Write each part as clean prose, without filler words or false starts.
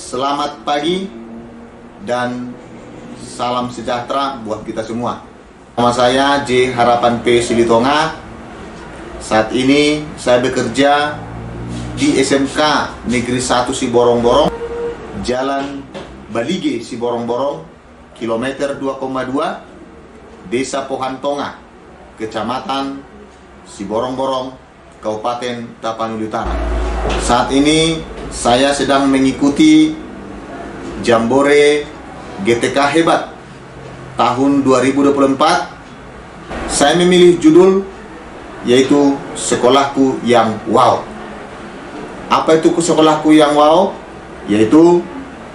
Selamat pagi dan salam sejahtera buat kita semua. Nama saya J. Harapan P. Silitonga. Saat ini saya bekerja di SMK Negeri 1 Siborong-Borong, Jalan Balige Siborong-Borong, kilometer 2,2, Desa Pohantonga, Kecamatan Siborong-Borong, Kabupaten Tapanuli Utara. Saat ini saya sedang mengikuti Jambore GTK Hebat tahun 2024. Saya memilih judul yaitu Sekolahku yang Wow. Apa itu sekolahku yang wow? Yaitu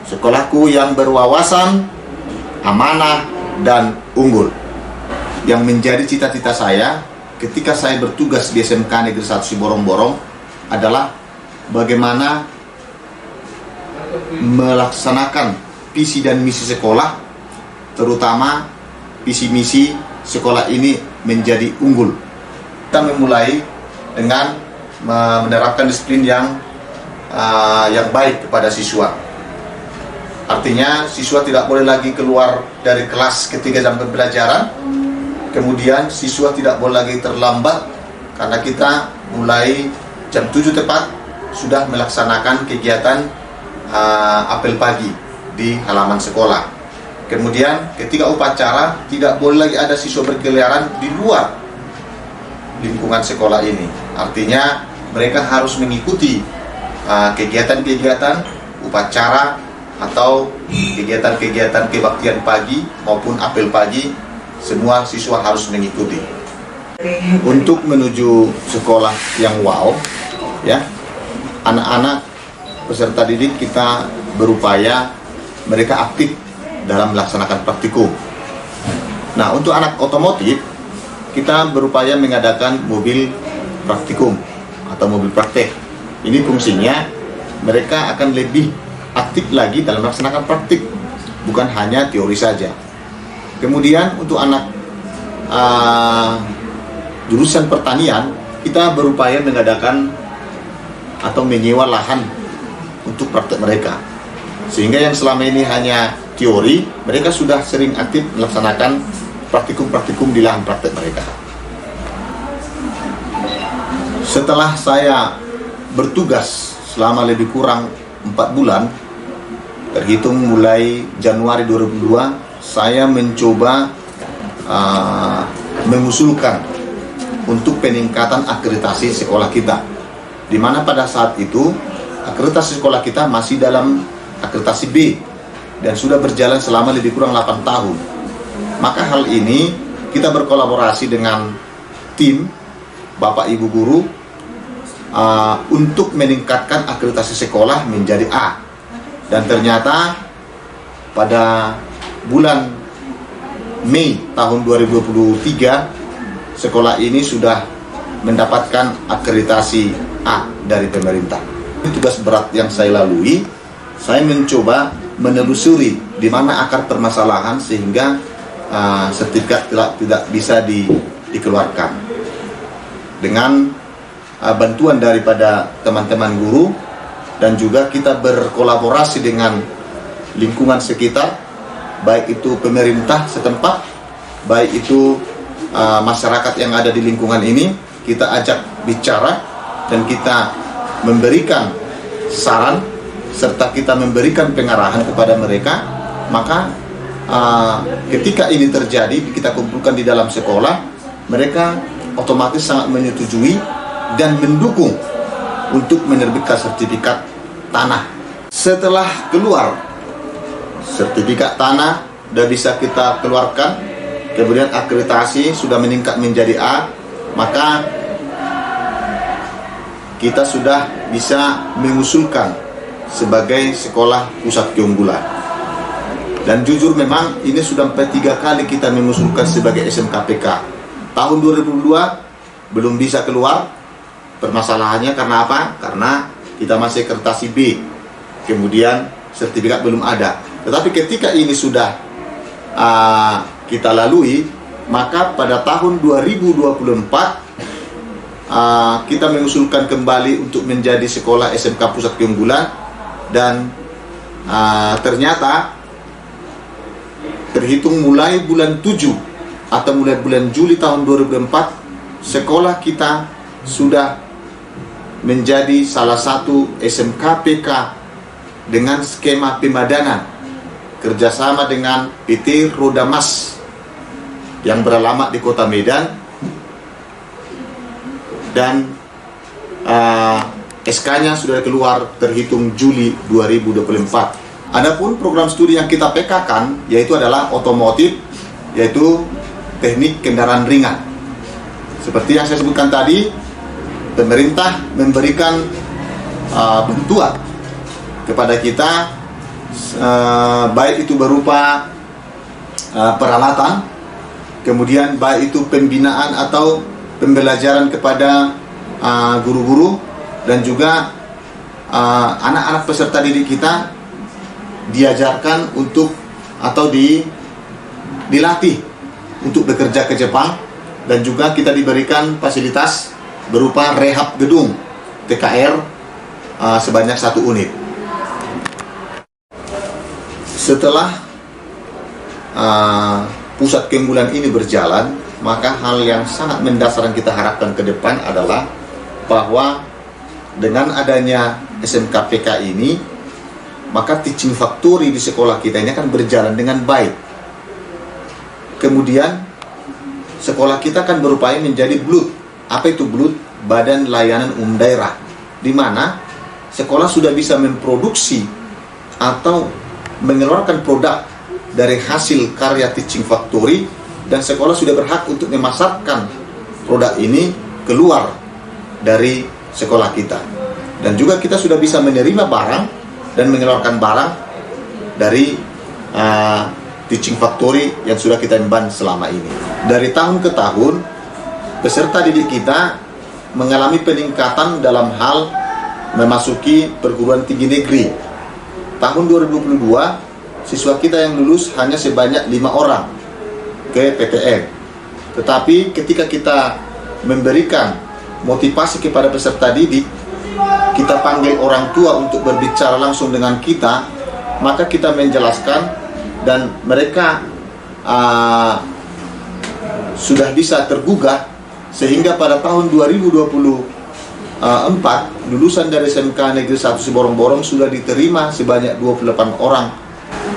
sekolahku yang berwawasan, amanah, dan unggul. Yang menjadi cita-cita saya ketika saya bertugas di SMK Negeri 1 Siborong-Borong adalah bagaimana melaksanakan visi dan misi sekolah, terutama visi misi sekolah ini menjadi unggul. Kita memulai dengan menerapkan disiplin yang baik kepada siswa. Artinya siswa tidak boleh lagi keluar dari kelas ketika jam pembelajaran. Kemudian siswa tidak boleh lagi terlambat, karena kita mulai jam 7 tepat sudah melaksanakan kegiatan apel pagi di halaman sekolah. Kemudian ketika upacara tidak boleh lagi ada siswa berkeliaran di luar lingkungan sekolah ini. Artinya mereka harus mengikuti kegiatan-kegiatan upacara atau kegiatan-kegiatan kebaktian pagi maupun apel pagi. Semua siswa harus mengikuti. Untuk menuju sekolah yang wow, ya, anak-anak peserta didik kita berupaya mereka aktif dalam melaksanakan praktikum. Nah, untuk anak otomotif kita berupaya mengadakan mobil praktikum atau mobil praktek. Ini fungsinya mereka akan lebih aktif lagi dalam melaksanakan praktik, bukan hanya teori saja. Kemudian untuk anak jurusan pertanian, kita berupaya mengadakan atau menyewa lahan untuk praktek mereka. Sehingga yang selama ini hanya teori, mereka sudah sering aktif melaksanakan praktikum-praktikum di lahan praktek mereka. Setelah saya bertugas selama lebih kurang 4 bulan, terhitung mulai Januari 2002, saya mencoba mengusulkan untuk peningkatan akreditasi sekolah kita, di mana pada saat itu akreditasi sekolah kita masih dalam akreditasi B dan sudah berjalan selama lebih kurang 8 tahun. Maka hal ini kita berkolaborasi dengan tim Bapak Ibu Guru untuk meningkatkan akreditasi sekolah menjadi A. Dan ternyata pada bulan Mei tahun 2023 sekolah ini sudah mendapatkan akreditasi A dari pemerintah. Tugas berat yang saya lalui, saya mencoba menelusuri di mana akar permasalahan sehingga sertifikat tidak bisa dikeluarkan. Dengan bantuan daripada teman-teman guru, dan juga kita berkolaborasi dengan lingkungan sekitar, baik itu pemerintah setempat, baik itu masyarakat yang ada di lingkungan ini, kita ajak bicara dan kita memberikan saran serta kita memberikan pengarahan kepada mereka. Maka ketika ini terjadi, kita kumpulkan di dalam sekolah, mereka otomatis sangat menyetujui dan mendukung untuk menerbitkan sertifikat tanah. Setelah keluar sertifikat tanah sudah bisa kita keluarkan, kemudian akreditasi sudah meningkat menjadi A, maka kita sudah bisa mengusulkan sebagai sekolah pusat keunggulan. Dan jujur memang ini sudah 3 kali kita mengusulkan sebagai SMKPK. Tahun 2002 belum bisa keluar. Permasalahannya karena apa? Karena kita masih akreditasi B, kemudian sertifikat belum ada. Tetapi ketika ini sudah kita lalui, maka pada tahun 2024 kita mengusulkan kembali untuk menjadi sekolah SMK Pusat Keunggulan, dan ternyata terhitung mulai bulan 7 atau mulai bulan Juli tahun 2004, sekolah kita sudah menjadi salah satu SMK PK dengan skema pemadanan kerjasama dengan PT Roda Mas yang beralamat di Kota Medan, dan SK-nya sudah keluar terhitung Juli 2024. Adapun program studi yang kita PK-kan yaitu adalah otomotif, yaitu teknik kendaraan ringan. Seperti yang saya sebutkan tadi, pemerintah memberikan bantuan kepada kita, baik itu berupa peralatan, kemudian baik itu pembinaan atau pembelajaran kepada guru-guru, dan juga anak-anak peserta didik kita diajarkan untuk atau dilatih untuk bekerja ke Jepang, dan juga kita diberikan fasilitas berupa rehab gedung TKR sebanyak 1 unit. Setelah pusat keunggulan ini berjalan, maka hal yang sangat mendasar yang kita harapkan ke depan adalah bahwa dengan adanya SMK PK ini, maka teaching factory di sekolah kita ini akan berjalan dengan baik. Kemudian sekolah kita akan berupaya menjadi BLUT. Apa itu BLUT? Badan Layanan Umum Daerah, di mana sekolah sudah bisa memproduksi atau mengeluarkan produk dari hasil karya teaching factory, dan sekolah sudah berhak untuk memasarkan produk ini keluar dari sekolah kita. Dan juga kita sudah bisa menerima barang dan mengeluarkan barang dari teaching factory yang sudah kita emban selama ini. Dari tahun ke tahun, peserta didik kita mengalami peningkatan dalam hal memasuki perguruan tinggi negeri. Tahun 2022, siswa kita yang lulus hanya sebanyak 5 orang ke PTN. Tetapi ketika kita memberikan motivasi kepada peserta didik, kita panggil orang tua untuk berbicara langsung dengan kita, maka kita menjelaskan, dan mereka sudah bisa tergugah, sehingga pada tahun 2024 lulusan dari SMK Negeri 1 Siborong-Borong sudah diterima sebanyak 28 orang.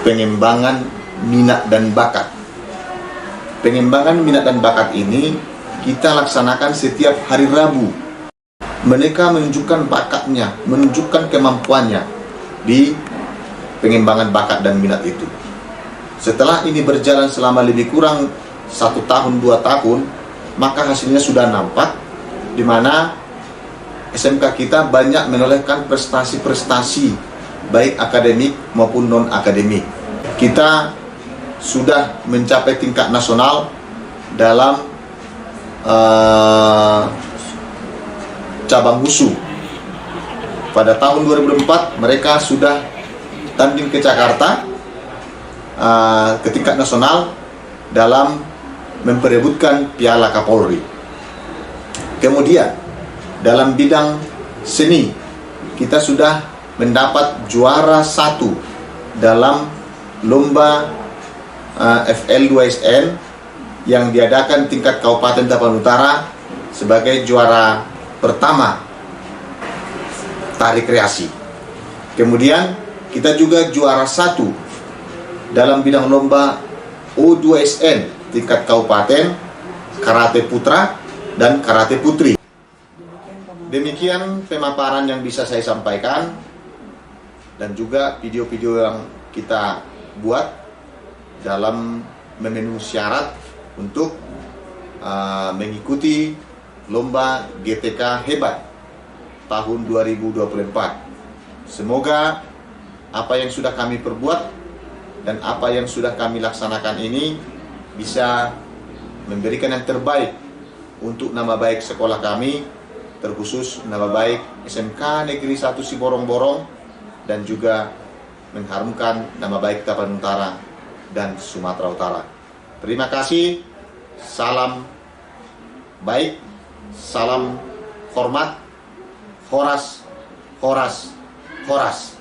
Pengembangan minat dan bakat. Pengembangan minat dan bakat ini kita laksanakan setiap hari Rabu. Mereka menunjukkan bakatnya, menunjukkan kemampuannya di pengembangan bakat dan minat itu. Setelah ini berjalan selama lebih kurang 1 tahun, 2 tahun, maka hasilnya sudah nampak, di mana SMK kita banyak menolehkan prestasi-prestasi, baik akademik maupun non-akademik. Kita sudah mencapai tingkat nasional dalam cabang WUSU. Pada tahun 2004 mereka sudah tanding ke Jakarta ke tingkat nasional dalam memperebutkan Piala Kapolri. Kemudian dalam bidang seni kita sudah mendapat juara 1 dalam lomba FL2SN yang diadakan tingkat Kabupaten Tapanuli Utara sebagai juara pertama tari kreasi. Kemudian kita juga juara 1 dalam bidang lomba O2SN tingkat kabupaten, karate putra dan karate putri. Demikian pemaparan yang bisa saya sampaikan, dan juga video-video yang kita buat dalam memenuhi syarat untuk mengikuti lomba GTK Hebat tahun 2024. Semoga apa yang sudah kami perbuat dan apa yang sudah kami laksanakan ini bisa memberikan yang terbaik untuk nama baik sekolah kami, terkhusus nama baik SMK Negeri 1 Siborong-Borong, dan juga mengharumkan nama baik Tapanuli Utara dan Sumatera Utara. Terima kasih, salam baik, salam hormat, horas, horas, horas.